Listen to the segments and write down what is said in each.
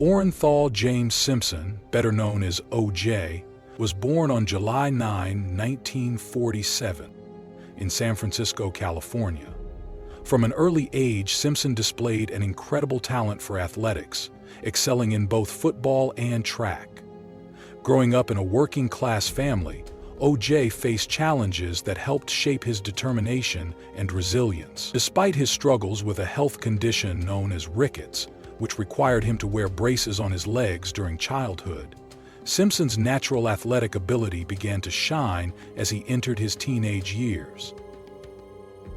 Orenthal James Simpson, better known as O.J., was born on July 9, 1947, in San Francisco, California. From an early age, Simpson displayed an incredible talent for athletics, excelling in both football and track. Growing up in a working-class family, O.J. faced challenges that helped shape his determination and resilience. Despite his struggles with a health condition known as rickets, which required him to wear braces on his legs during childhood, Simpson's natural athletic ability began to shine as he entered his teenage years.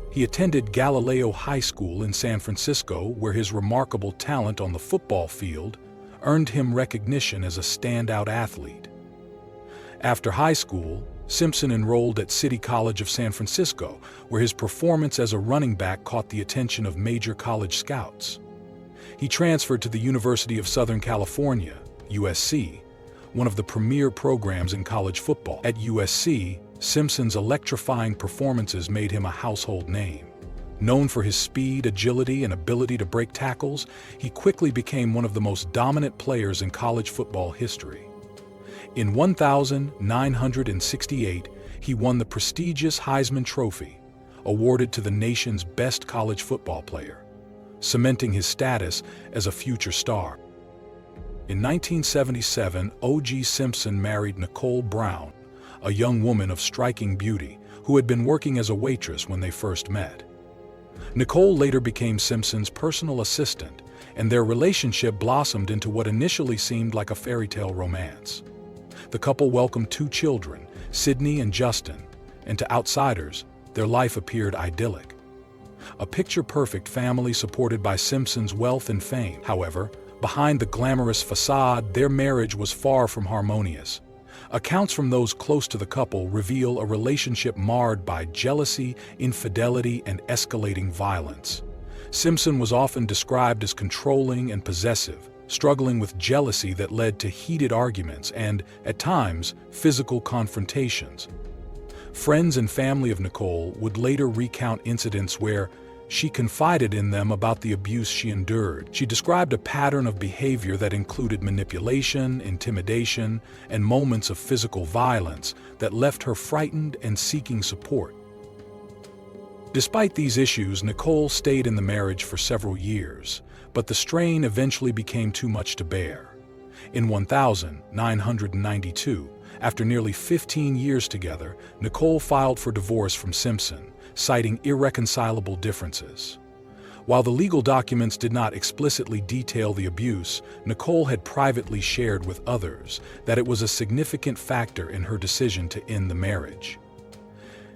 He attended Galileo High School in San Francisco, where his remarkable talent on the football field earned him recognition as a standout athlete. After high school, Simpson enrolled at City College of San Francisco, where his performance as a running back caught the attention of major college scouts. He transferred to the University of Southern California, USC, one of the premier programs in college football. At USC, Simpson's electrifying performances made him a household name. Known for his speed, agility, and ability to break tackles, he quickly became one of the most dominant players in college football history. In 1968, he won the prestigious Heisman Trophy, awarded to the nation's best college football player, cementing his status as a future star. In 1977, O.J. Simpson married Nicole Brown, a young woman of striking beauty who had been working as a waitress when they first met. Nicole later became Simpson's personal assistant, and their relationship blossomed into what initially seemed like a fairy tale romance. The couple welcomed 2 children, Sydney and Justin, and to outsiders, their life appeared idyllic. A picture-perfect family supported by Simpson's wealth and fame. However, behind the glamorous facade, their marriage was far from harmonious. Accounts from those close to the couple reveal a relationship marred by jealousy, infidelity, and escalating violence. Simpson was often described as controlling and possessive, struggling with jealousy that led to heated arguments and, at times, physical confrontations. Friends and family of Nicole would later recount incidents where she confided in them about the abuse she endured. She described a pattern of behavior that included manipulation, intimidation, and moments of physical violence that left her frightened and seeking support. Despite these issues, Nicole stayed in the marriage for several years, but the strain eventually became too much to bear. In 1992, after nearly 15 years together, Nicole filed for divorce from Simpson, citing irreconcilable differences. While the legal documents did not explicitly detail the abuse, Nicole had privately shared with others that it was a significant factor in her decision to end the marriage.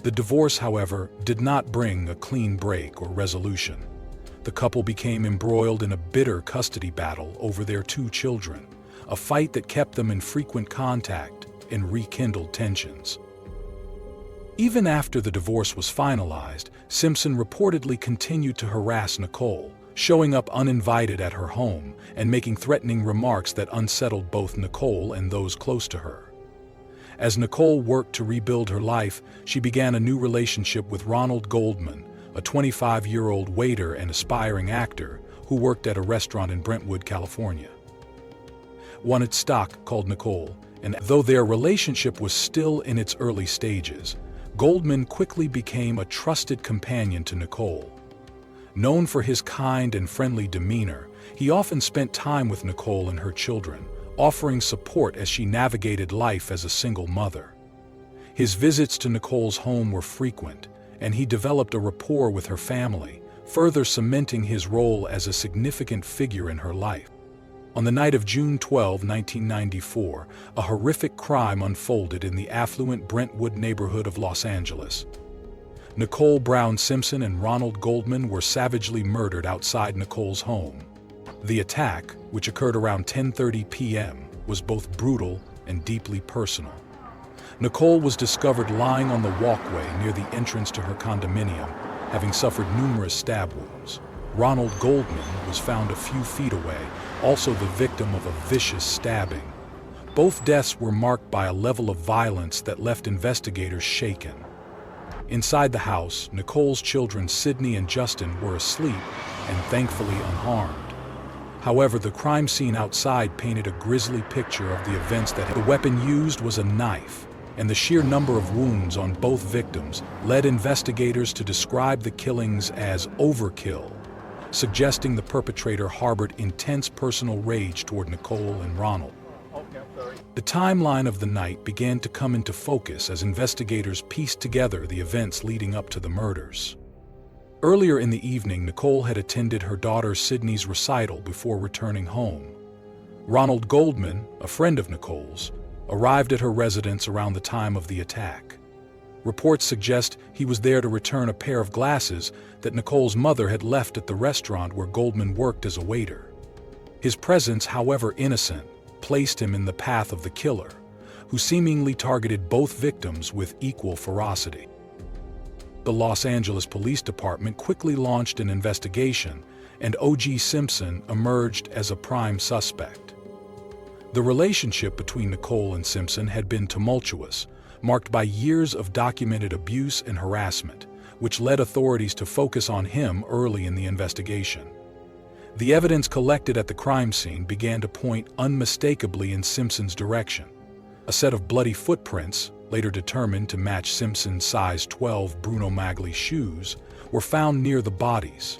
The divorce, however, did not bring a clean break or resolution. The couple became embroiled in a bitter custody battle over their 2 children, a fight that kept them in frequent contact and rekindled tensions. Even after the divorce was finalized, Simpson reportedly continued to harass Nicole, showing up uninvited at her home and making threatening remarks that unsettled both Nicole and those close to her. As Nicole worked to rebuild her life, she began a new relationship with Ronald Goldman, a 25-year-old waiter and aspiring actor who worked at a restaurant in Brentwood, California. Wanted Stock called Nicole, and though their relationship was still in its early stages, Goldman quickly became a trusted companion to Nicole. Known for his kind and friendly demeanor, he often spent time with Nicole and her children, offering support as she navigated life as a single mother. His visits to Nicole's home were frequent, and he developed a rapport with her family, further cementing his role as a significant figure in her life. On the night of June 12, 1994, a horrific crime unfolded in the affluent Brentwood neighborhood of Los Angeles. Nicole Brown Simpson and Ronald Goldman were savagely murdered outside Nicole's home. The attack, which occurred around 10:30 p.m., was both brutal and deeply personal. Nicole was discovered lying on the walkway near the entrance to her condominium, having suffered numerous stab wounds. Ronald Goldman was found a few feet away, also the victim of a vicious stabbing. Both deaths were marked by a level of violence that left investigators shaken. Inside the house, Nicole's children Sydney and Justin were asleep and thankfully unharmed. However, the crime scene outside painted a grisly picture of the events that the weapon used was a knife, and the sheer number of wounds on both victims led investigators to describe the killings as overkill, suggesting the perpetrator harbored intense personal rage toward Nicole and Ronald. The timeline of the night began to come into focus as investigators pieced together the events leading up to the murders. Earlier in the evening, Nicole had attended her daughter Sydney's recital before returning home. Ronald Goldman, a friend of Nicole's, arrived at her residence around the time of the attack. Reports suggest he was there to return a pair of glasses that Nicole's mother had left at the restaurant where Goldman worked as a waiter. His presence, however innocent, placed him in the path of the killer, who seemingly targeted both victims with equal ferocity. The Los Angeles Police Department quickly launched an investigation, and O.J. Simpson emerged as a prime suspect. The relationship between Nicole and Simpson had been tumultuous, marked by years of documented abuse and harassment, which led authorities to focus on him early in the investigation. The evidence collected at the crime scene began to point unmistakably in Simpson's direction. A set of bloody footprints, later determined to match Simpson's size 12 Bruno Magli shoes, were found near the bodies.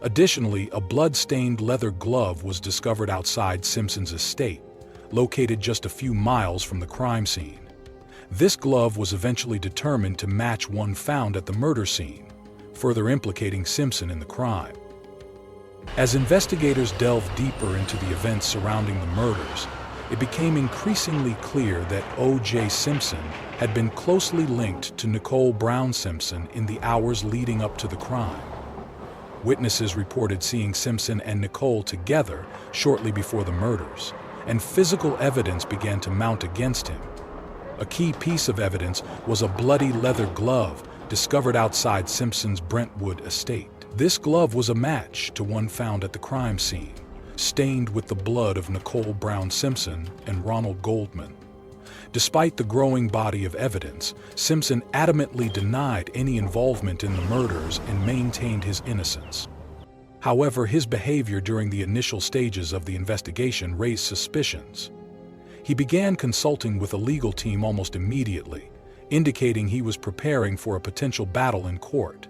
Additionally, a blood-stained leather glove was discovered outside Simpson's estate, located just a few miles from the crime scene. This glove was eventually determined to match one found at the murder scene, further implicating Simpson in the crime. As investigators delved deeper into the events surrounding the murders, it became increasingly clear that O.J. Simpson had been closely linked to Nicole Brown Simpson in the hours leading up to the crime. Witnesses reported seeing Simpson and Nicole together shortly before the murders, and physical evidence began to mount against him. A key piece of evidence was a bloody leather glove discovered outside Simpson's Brentwood estate. This glove was a match to one found at the crime scene, stained with the blood of Nicole Brown Simpson and Ronald Goldman. Despite the growing body of evidence, Simpson adamantly denied any involvement in the murders and maintained his innocence. However, his behavior during the initial stages of the investigation raised suspicions. He began consulting with a legal team almost immediately, indicating he was preparing for a potential battle in court.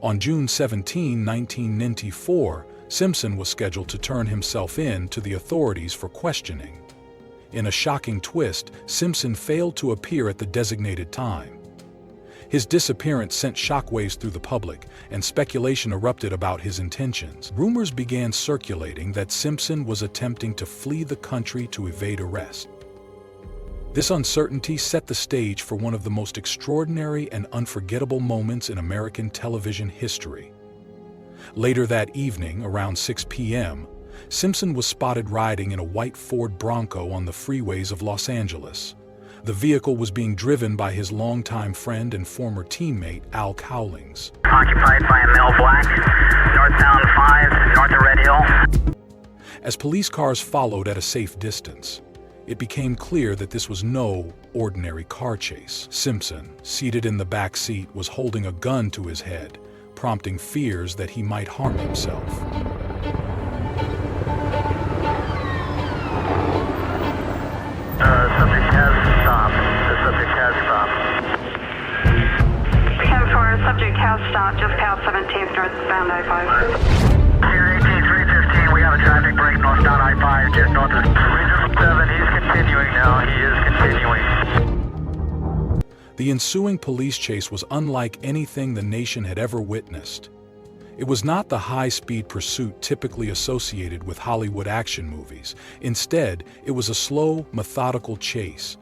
On June 17, 1994, Simpson was scheduled to turn himself in to the authorities for questioning. In a shocking twist, Simpson failed to appear at the designated time. His disappearance sent shockwaves through the public, and speculation erupted about his intentions. Rumors began circulating that Simpson was attempting to flee the country to evade arrest. This uncertainty set the stage for one of the most extraordinary and unforgettable moments in American television history. Later that evening, around 6 p.m., Simpson was spotted riding in a white Ford Bronco on the freeways of Los Angeles. The vehicle was being driven by his longtime friend and former teammate, Al Cowlings. Occupied by a male black, northbound 5, north of Red Hill. As police cars followed at a safe distance, it became clear that this was no ordinary car chase. Simpson, seated in the back seat, was holding a gun to his head, prompting fears that he might harm himself. Subject has stopped. The subject has stopped. 10-4, subject has stopped just past 17th northbound I-5. Here 18-315, we have a traffic break northbound I-5, just north of 7. He's continuing now. He is continuing. The ensuing police chase was unlike anything the nation had ever witnessed. It was not the high-speed pursuit typically associated with Hollywood action movies. Instead, it was a slow, methodical chase.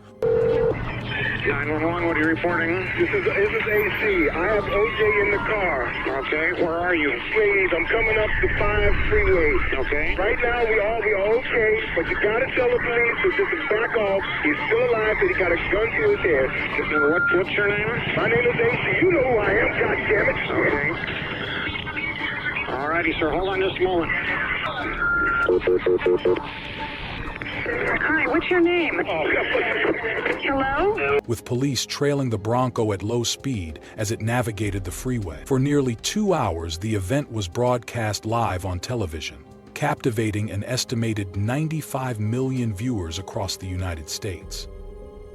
911, what are you reporting? This is AC. I have OJ in the car. Okay, where are you? Please, I'm coming up the 5 freeway. Okay. Right now, we are okay, but you gotta tell the police to just back off. He's still alive, but he got a gun to his head. What's your name? My name is AC. You know who I am, goddammit. Okay. Alrighty, sir. Hold on just a moment. Hi, what's your name? Hello? With police trailing the Bronco at low speed as it navigated the freeway. For nearly 2 hours, the event was broadcast live on television, captivating an estimated 95 million viewers across the United States.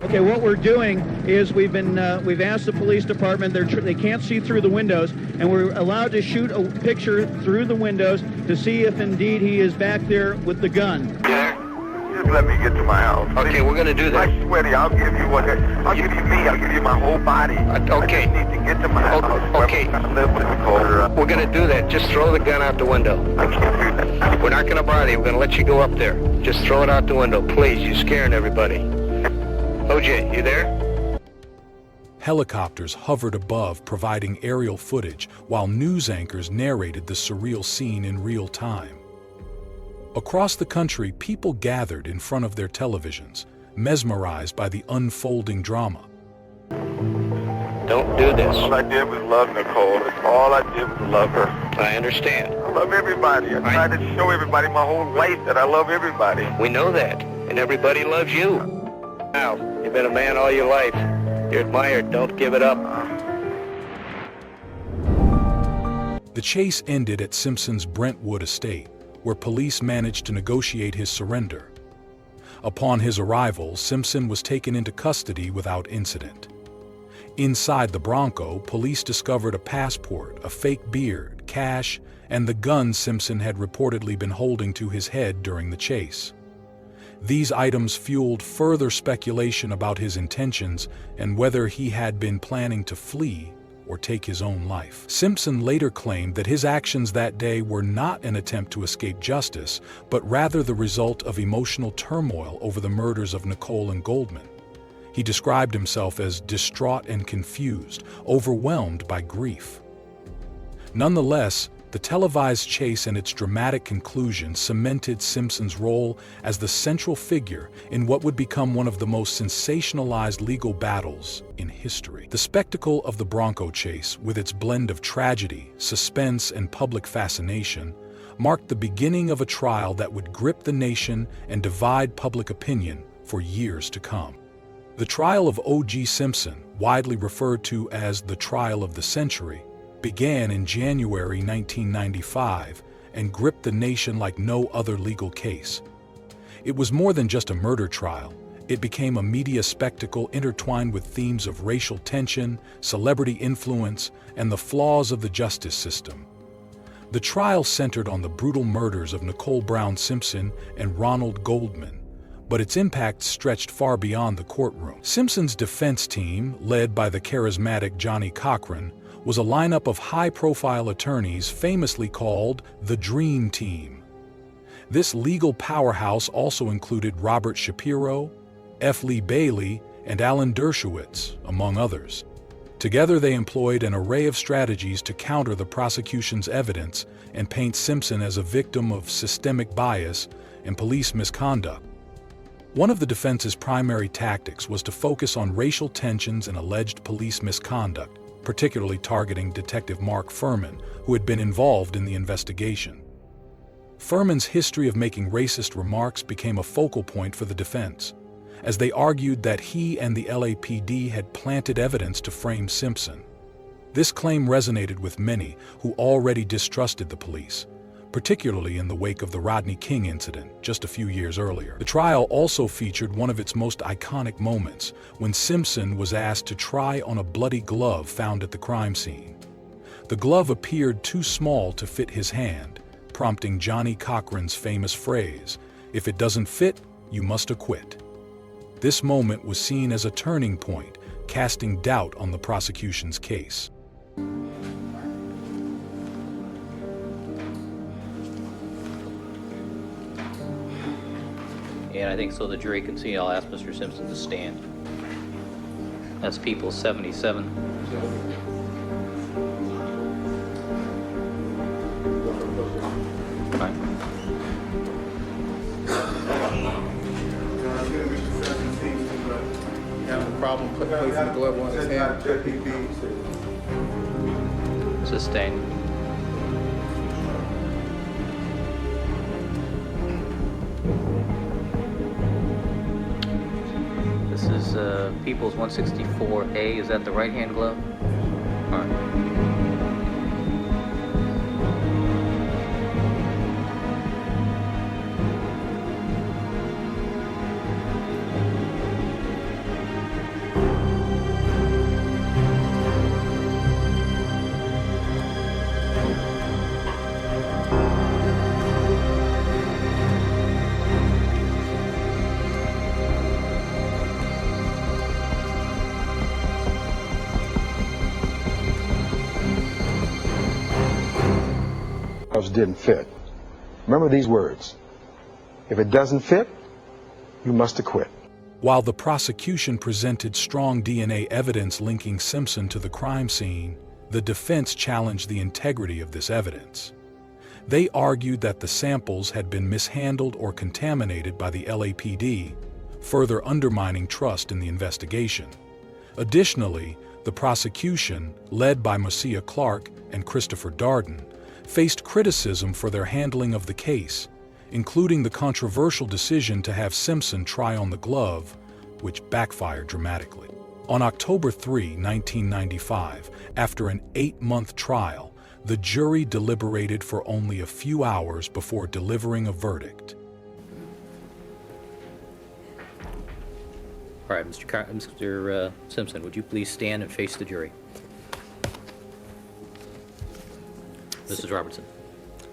Okay, what we're doing is we've asked the police department, they can't see through the windows, and we're allowed to shoot a picture through the windows to see if indeed he is back there with the gun. Yeah. Just let me get to my house. Okay, we're gonna do that. I swear to you, I'll give you my whole body. Okay. I just need to get to my house. Okay. I live with Nicole. We're gonna do that. Just throw the gun out the window. I can't do that. We're not gonna bother you. We're gonna let you go up there. Just throw it out the window, please. You're scaring everybody. OJ, you there? Helicopters hovered above, providing aerial footage, while news anchors narrated the surreal scene in real time. Across the country, people gathered in front of their televisions, mesmerized by the unfolding drama. Don't do this. All I did was love Nicole. That's all I did was love her. I understand. I love everybody. I try to show everybody my whole life that I love everybody. We know that, and everybody loves you. Al, you've been a man all your life. You're admired. Don't give it up. The chase ended at Simpson's Brentwood estate, where police managed to negotiate his surrender. Upon his arrival, Simpson was taken into custody without incident. Inside the Bronco, police discovered a passport, a fake beard, cash, and the gun Simpson had reportedly been holding to his head during the chase. These items fueled further speculation about his intentions and whether he had been planning to flee or take his own life. Simpson later claimed that his actions that day were not an attempt to escape justice, but rather the result of emotional turmoil over the murders of Nicole and Goldman. He described himself as distraught and confused, overwhelmed by grief. Nonetheless, the televised chase and its dramatic conclusion cemented Simpson's role as the central figure in what would become one of the most sensationalized legal battles in history. The spectacle of the Bronco chase, with its blend of tragedy, suspense, and public fascination, marked the beginning of a trial that would grip the nation and divide public opinion for years to come. The trial of O.J. Simpson, widely referred to as the trial of the century, began in January 1995 and gripped the nation like no other legal case. It was more than just a murder trial. It became a media spectacle intertwined with themes of racial tension, celebrity influence, and the flaws of the justice system. The trial centered on the brutal murders of Nicole Brown Simpson and Ronald Goldman, but its impact stretched far beyond the courtroom. Simpson's defense team, led by the charismatic Johnny Cochran, was a lineup of high-profile attorneys famously called the Dream Team. This legal powerhouse also included Robert Shapiro, F. Lee Bailey, and Alan Dershowitz, among others. Together they employed an array of strategies to counter the prosecution's evidence and paint Simpson as a victim of systemic bias and police misconduct. One of the defense's primary tactics was to focus on racial tensions and alleged police misconduct, particularly targeting Detective Mark Furman, who had been involved in the investigation. Furman's history of making racist remarks became a focal point for the defense, as they argued that he and the LAPD had planted evidence to frame Simpson. This claim resonated with many who already distrusted the police, particularly in the wake of the Rodney King incident just a few years earlier. The trial also featured one of its most iconic moments, when Simpson was asked to try on a bloody glove found at the crime scene. The glove appeared too small to fit his hand, prompting Johnny Cochran's famous phrase, "If it doesn't fit, you must acquit." This moment was seen as a turning point, casting doubt on the prosecution's case. And I think so the jury can see, I'll ask Mr. Simpson to stand. That's People 77. Right. Have a problem placing the glove on his hand. Sustained. This is People's 164A. Is that the right-hand glove? All right. themselves didn't fit. Remember these words. If it doesn't fit, you must acquit. While the prosecution presented strong DNA evidence linking Simpson to the crime scene, the defense challenged the integrity of this evidence. They argued that the samples had been mishandled or contaminated by the LAPD, further undermining trust in the investigation. Additionally, the prosecution, led by Marcia Clark and Christopher Darden, faced criticism for their handling of the case, including the controversial decision to have Simpson try on the glove, which backfired dramatically. On October 3, 1995, after an 8-month trial, the jury deliberated for only a few hours before delivering a verdict. All right, Mr. Simpson, would you please stand and face the jury? Mrs. Robertson.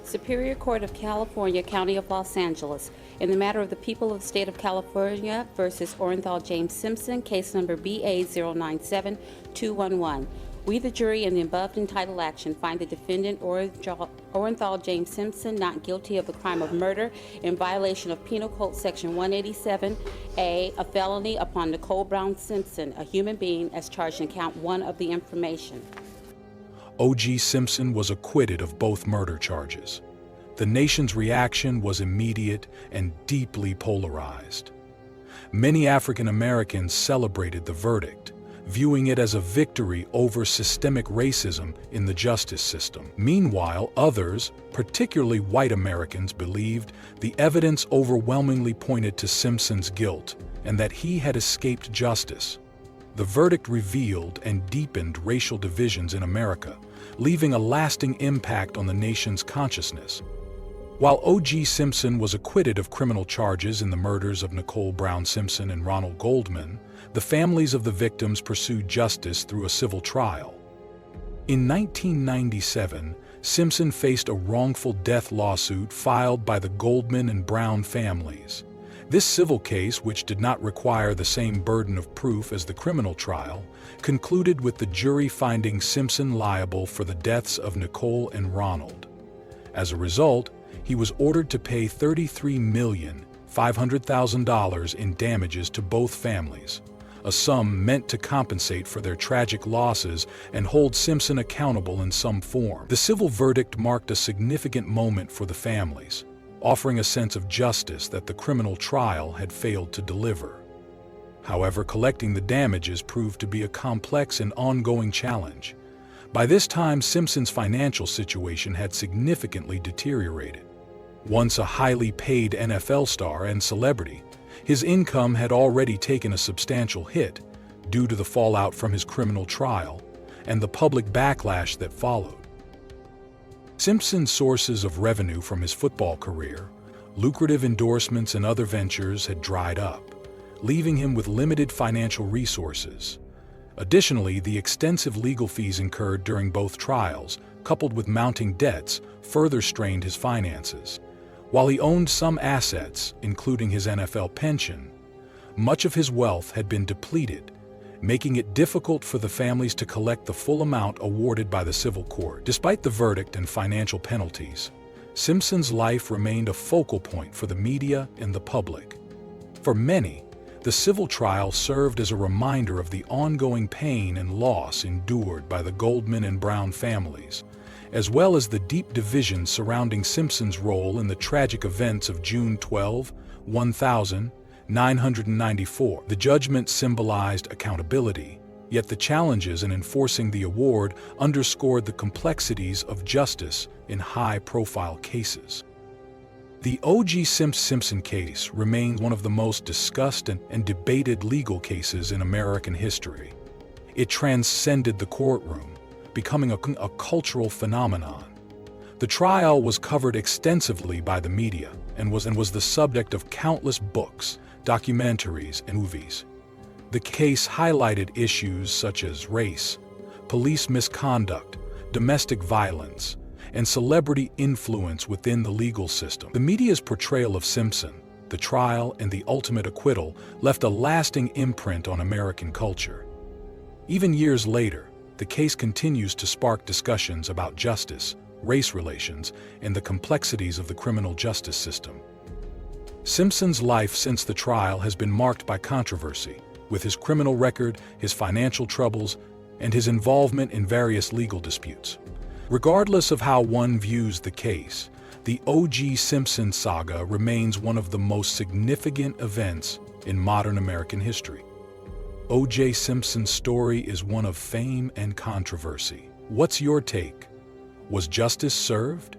Superior Court of California, County of Los Angeles, in the matter of the people of the state of California versus Orenthal James Simpson, case number BA097211. We, the jury, in the above entitled action, find the defendant Orenthal James Simpson not guilty of the crime of murder in violation of Penal Code Section 187A, a felony upon Nicole Brown Simpson, a human being, as charged in count 1 of the information. O.J. Simpson was acquitted of both murder charges. The nation's reaction was immediate and deeply polarized. Many African Americans celebrated the verdict, viewing it as a victory over systemic racism in the justice system. Meanwhile, others, particularly white Americans, believed the evidence overwhelmingly pointed to Simpson's guilt and that he had escaped justice. The verdict revealed and deepened racial divisions in America, leaving a lasting impact on the nation's consciousness. While O.J. Simpson was acquitted of criminal charges in the murders of Nicole Brown Simpson and Ronald Goldman, the families of the victims pursued justice through a civil trial. In 1997, Simpson faced a wrongful death lawsuit filed by the Goldman and Brown families. This civil case, which did not require the same burden of proof as the criminal trial, concluded with the jury finding Simpson liable for the deaths of Nicole and Ronald. As a result, he was ordered to pay $33,500,000 in damages to both families, a sum meant to compensate for their tragic losses and hold Simpson accountable in some form. The civil verdict marked a significant moment for the families, offering a sense of justice that the criminal trial had failed to deliver. However, collecting the damages proved to be a complex and ongoing challenge. By this time, Simpson's financial situation had significantly deteriorated. Once a highly paid NFL star and celebrity, his income had already taken a substantial hit due to the fallout from his criminal trial and the public backlash that followed. Simpson's sources of revenue from his football career, lucrative endorsements and other ventures had dried up, leaving him with limited financial resources. Additionally, the extensive legal fees incurred during both trials, coupled with mounting debts, further strained his finances. While he owned some assets, including his NFL pension, much of his wealth had been depleted, making it difficult for the families to collect the full amount awarded by the civil court. Despite the verdict and financial penalties, Simpson's life remained a focal point for the media and the public. For many, the civil trial served as a reminder of the ongoing pain and loss endured by the Goldman and Brown families, as well as the deep divisions surrounding Simpson's role in the tragic events of June 12, 1994. The judgment symbolized accountability, yet the challenges in enforcing the award underscored the complexities of justice in high-profile cases. The O.J. Simpson case remains one of the most discussed and debated legal cases in American history. It transcended the courtroom, becoming a cultural phenomenon. The trial was covered extensively by the media and was the subject of countless books, documentaries, and movies. The case highlighted issues such as race, police misconduct, domestic violence, and celebrity influence within the legal system. The media's portrayal of Simpson, the trial, and the ultimate acquittal left a lasting imprint on American culture. Even years later, the case continues to spark discussions about justice, race relations, and the complexities of the criminal justice system. Simpson's life since the trial has been marked by controversy, with his criminal record, his financial troubles, and his involvement in various legal disputes. Regardless of how one views the case, the O.J. Simpson saga remains one of the most significant events in modern American history. O.J. Simpson's story is one of fame and controversy. What's your take? Was justice served?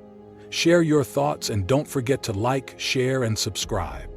Share your thoughts and don't forget to like, share, and subscribe.